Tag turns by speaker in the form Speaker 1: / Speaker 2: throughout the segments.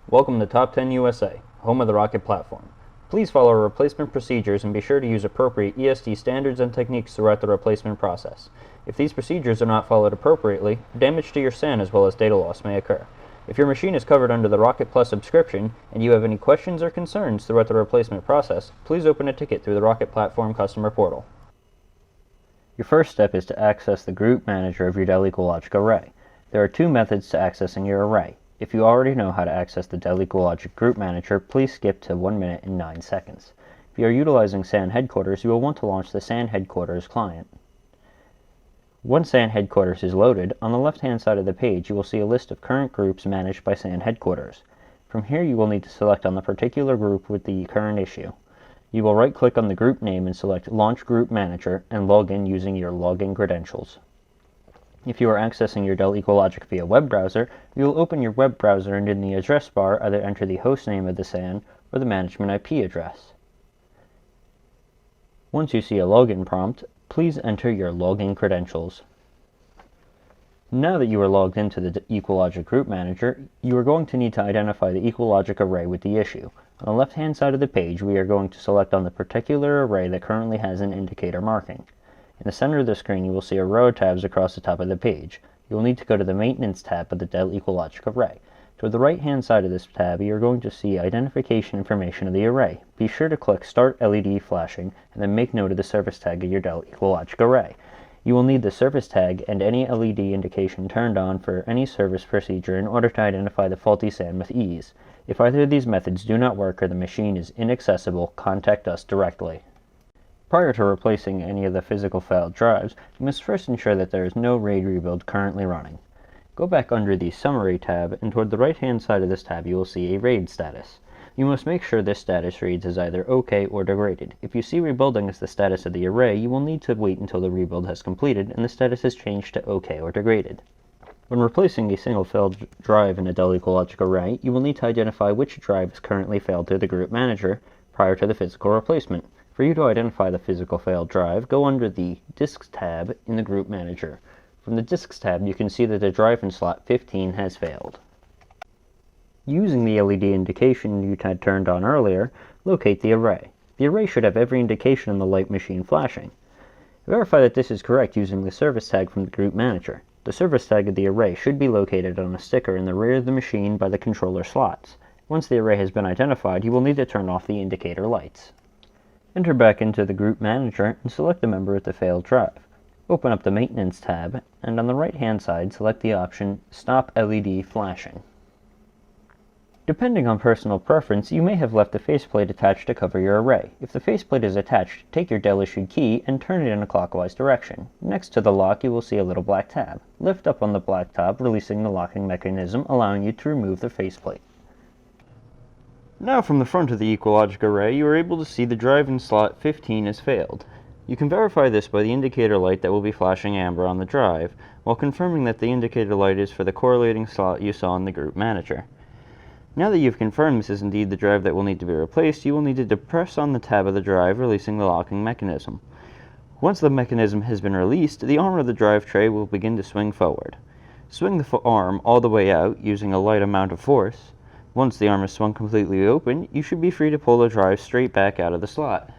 Speaker 1: Welcome to Top 10 USA, home of the Rocket platform. Please follow our replacement procedures and be sure to use appropriate ESD standards and techniques throughout the replacement process. If these procedures are not followed appropriately, damage to your SAN as well as data loss may occur. If your machine is covered under the Rocket Plus subscription and you have any questions or concerns throughout the replacement process, please open a ticket through the Rocket Platform customer portal. Your first step is to access the group manager of your Dell EqualLogic array. There are two methods to accessing your array. If you already know how to access the Dell EqualLogic Group Manager, please skip to 1 minute and 9 seconds. If you are utilizing SAN Headquarters, you will want to launch the SAN Headquarters client. Once SAN Headquarters is loaded, on the left-hand side of the page you will see a list of current groups managed by SAN Headquarters. From here you will need to select on the particular group with the current issue. You will right-click on the group name and select Launch Group Manager and log in using your login credentials. If you are accessing your Dell EqualLogic via web browser, you will open your web browser and in the address bar either enter the host name of the SAN or the management IP address. Once you see a login prompt, please enter your login credentials. Now that you are logged into the EqualLogic Group Manager, you are going to need to identify the EqualLogic array with the issue. On the left-hand side of the page, we are going to select on the particular array that currently has an indicator marking. In the center of the screen, you will see a row of tabs across the top of the page. You will need to go to the Maintenance tab of the Dell EqualLogic array. Toward the right-hand side of this tab, you are going to see identification information of the array. Be sure to click Start LED Flashing and then make note of the service tag of your Dell EqualLogic array. You will need the service tag and any LED indication turned on for any service procedure in order to identify the faulty SAN with ease. If either of these methods do not work or the machine is inaccessible, contact us directly. Prior to replacing any of the physical failed drives, you must first ensure that there is no RAID rebuild currently running. Go back under the Summary tab, and toward the right-hand side of this tab you will see a RAID status. You must make sure this status reads as either OK or degraded. If you see rebuilding as the status of the array, you will need to wait until the rebuild has completed and the status is changed to OK or degraded. When replacing a single failed drive in a Dell EqualLogic array, you will need to identify which drive is currently failed through the Group Manager prior to the physical replacement. For you to identify the physical failed drive, go under the Disks tab in the Group Manager. From the Disks tab, you can see that the drive in slot 15 has failed. Using the LED indication you had turned on earlier, locate the array. The array should have every indication on the light machine flashing. Verify that this is correct using the service tag from the Group Manager. The service tag of the array should be located on a sticker in the rear of the machine by the controller slots. Once the array has been identified, you will need to turn off the indicator lights. Enter back into the Group Manager and select the member with the failed drive. Open up the Maintenance tab, and on the right-hand side, select the option Stop LED Flashing. Depending on personal preference, you may have left the faceplate attached to cover your array. If the faceplate is attached, take your Dell-issued key and turn it in a clockwise direction. Next to the lock, you will see a little black tab. Lift up on the black tab, releasing the locking mechanism, allowing you to remove the faceplate. Now from the front of the EqualLogic array, you are able to see the drive in slot 15 has failed. You can verify this by the indicator light that will be flashing amber on the drive, while confirming that the indicator light is for the correlating slot you saw in the Group Manager. Now that you've confirmed this is indeed the drive that will need to be replaced, you will need to depress on the tab of the drive, releasing the locking mechanism. Once the mechanism has been released, the arm of the drive tray will begin to swing forward. Swing the arm all the way out using a light amount of force. Once the arm is swung completely open, you should be free to pull the drive straight back out of the slot.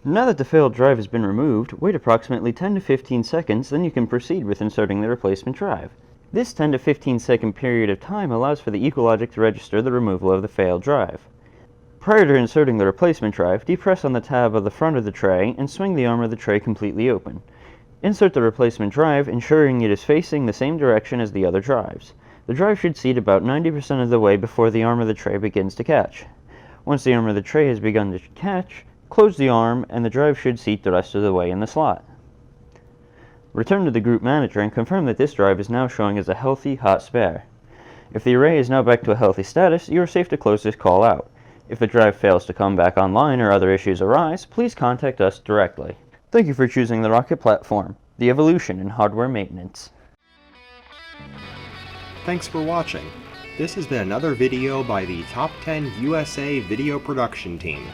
Speaker 1: Now that the failed drive has been removed, wait approximately 10 to 15 seconds, then you can proceed with inserting the replacement drive. This 10 to 15 second period of time allows for the EqualLogic to register the removal of the failed drive. Prior to inserting the replacement drive, depress on the tab of the front of the tray and swing the arm of the tray completely open. Insert the replacement drive, ensuring it is facing the same direction as the other drives. The drive should seat about 90% of the way before the arm of the tray begins to catch. Once the arm of the tray has begun to catch, close the arm and the drive should seat the rest of the way in the slot. Return to the Group Manager and confirm that this drive is now showing as a healthy, hot spare. If the array is now back to a healthy status, you are safe to close this call out. If the drive fails to come back online or other issues arise, please contact us directly. Thank you for choosing the Rocket platform, the evolution in hardware maintenance.
Speaker 2: Thanks for watching. This has been another video by the Top 10 USA video production team.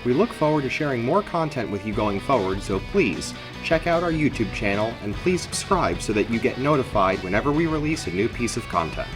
Speaker 2: We look forward to sharing more content with you going forward, so please check out our YouTube channel and please subscribe so that you get notified whenever we release a new piece of content.